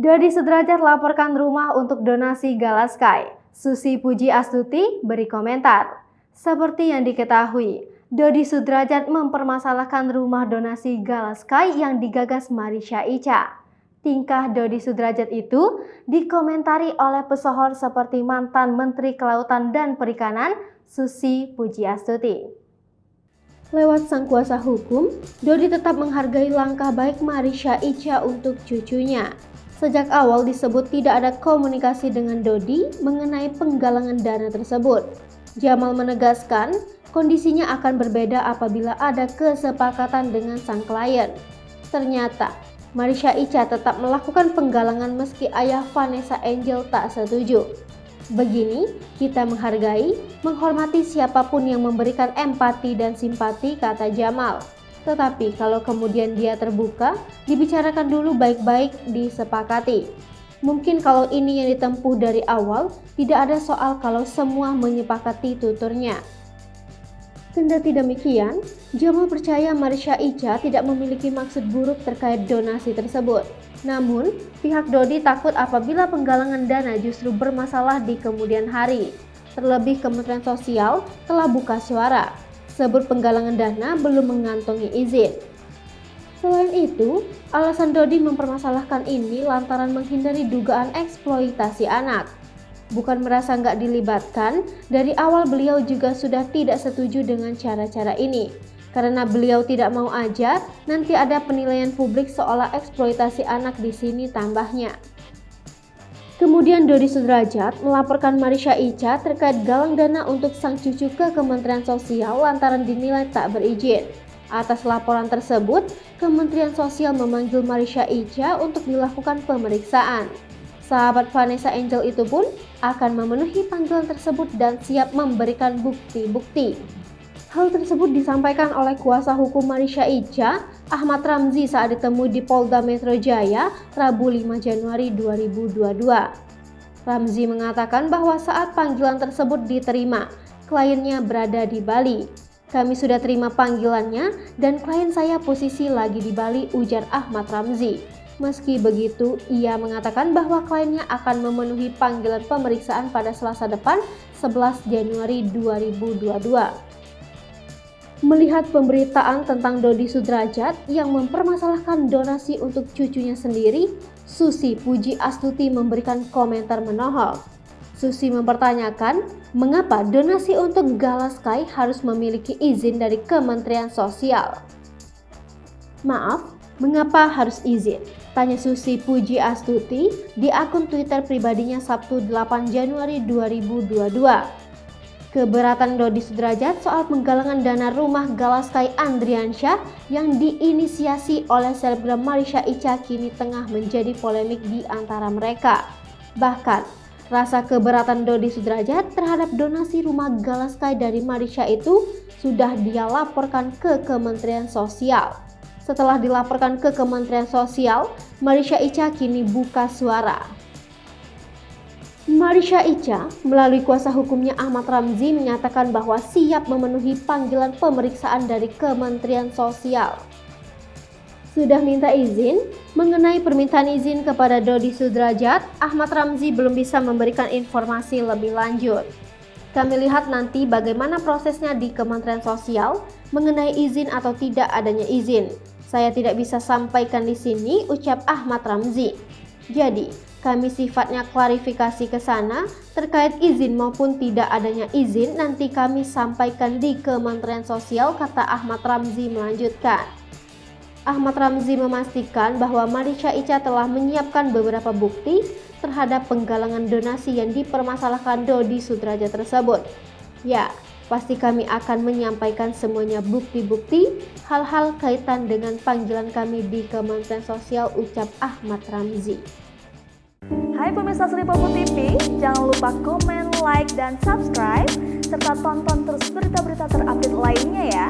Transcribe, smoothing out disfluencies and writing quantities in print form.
Dodi Sudrajat laporkan rumah untuk donasi Gala Sky. Susi Puji Astuti beri komentar. Seperti yang diketahui, Dodi Sudrajat mempermasalahkan rumah donasi Gala Sky yang digagas Marisha Icha. Tingkah Dodi Sudrajat itu dikomentari oleh pesohor seperti mantan Menteri Kelautan dan Perikanan Susi Puji Astuti. Lewat sang kuasa hukum, Dodi tetap menghargai langkah baik Marisha Icha untuk cucunya. Sejak awal disebut tidak ada komunikasi dengan Dodi mengenai penggalangan dana tersebut. Jamal menegaskan kondisinya akan berbeda apabila ada kesepakatan dengan sang klien. Ternyata Marisha Icha tetap melakukan penggalangan meski ayah Vanessa Angel tak setuju. Begini, kita menghargai, menghormati siapapun yang memberikan empati dan simpati, kata Jamal. Tetapi kalau kemudian dia terbuka, dibicarakan dulu baik-baik, disepakati. Mungkin kalau ini yang ditempuh dari awal, tidak ada soal kalau semua menyepakati tuturnya. Kendati demikian, Jamal percaya Marisha Icha tidak memiliki maksud buruk terkait donasi tersebut. Namun, pihak Dodi takut apabila penggalangan dana justru bermasalah di kemudian hari. Terlebih Kementerian Sosial telah buka suara, sebut penggalangan dana belum mengantongi izin. Selain itu, alasan Dodi mempermasalahkan ini lantaran menghindari dugaan eksploitasi anak. Bukan merasa nggak dilibatkan, dari awal beliau juga sudah tidak setuju dengan cara-cara ini. Karena beliau tidak mau aja, nanti ada penilaian publik seolah eksploitasi anak di sini, tambahnya. Kemudian Dodi Sudrajat melaporkan Marisha Icha terkait galang dana untuk sang cucu ke Kementerian Sosial lantaran dinilai tak berizin. Atas laporan tersebut, Kementerian Sosial memanggil Marisha Icha untuk dilakukan pemeriksaan. Sahabat Vanessa Angel itu pun akan memenuhi panggilan tersebut dan siap memberikan bukti-bukti. Hal tersebut disampaikan oleh kuasa hukum Marisha Icha, Ahmad Ramzi saat ditemui di Polda Metro Jaya, Rabu 5 Januari 2022. Ramzi mengatakan bahwa saat panggilan tersebut diterima, kliennya berada di Bali. Kami sudah terima panggilannya dan klien saya posisi lagi di Bali, ujar Ahmad Ramzi. Meski begitu, ia mengatakan bahwa kliennya akan memenuhi panggilan pemeriksaan pada Selasa depan, 11 Januari 2022. Melihat pemberitaan tentang Dodi Sudrajat yang mempermasalahkan donasi untuk cucunya sendiri, Susi Puji Astuti memberikan komentar menohol. Susi mempertanyakan, mengapa donasi untuk Gala Sky harus memiliki izin dari Kementerian Sosial? Maaf, mengapa harus izin? Tanya Susi Puji Astuti di akun Twitter pribadinya Sabtu 8 Januari 2022. Keberatan Dodi Sudrajat soal penggalangan dana rumah Gala Sky Andriansyah yang diinisiasi oleh selebgram Marisha Icha kini tengah menjadi polemik di antara mereka. Bahkan, rasa keberatan Dodi Sudrajat terhadap donasi rumah Gala Sky dari Marisha itu sudah dia laporkan ke Kementerian Sosial. Setelah dilaporkan ke Kementerian Sosial, Marisha Icha kini buka suara. Marisha Icha melalui kuasa hukumnya Ahmad Ramzi menyatakan bahwa siap memenuhi panggilan pemeriksaan dari Kementerian Sosial. Sudah minta izin? Mengenai permintaan izin kepada Dodi Sudrajat, Ahmad Ramzi belum bisa memberikan informasi lebih lanjut. Kami lihat nanti bagaimana prosesnya di Kementerian Sosial mengenai izin atau tidak adanya izin. Saya tidak bisa sampaikan di sini, ucap Ahmad Ramzi. Jadi, kami sifatnya klarifikasi ke sana terkait izin maupun tidak adanya izin nanti kami sampaikan di Kementerian Sosial, kata Ahmad Ramzi melanjutkan. Ahmad Ramzi memastikan bahwa Marisha Icha telah menyiapkan beberapa bukti terhadap penggalangan donasi yang dipermasalahkan Dodi Sudrajat tersebut. Ya, pasti kami akan menyampaikan semuanya bukti-bukti hal-hal kaitan dengan panggilan kami di Kementerian Sosial, ucap Ahmad Ramzi. Hai pemirsa Sri Popo TV, jangan lupa komen, like, dan subscribe, serta tonton terus berita-berita terupdate lainnya ya.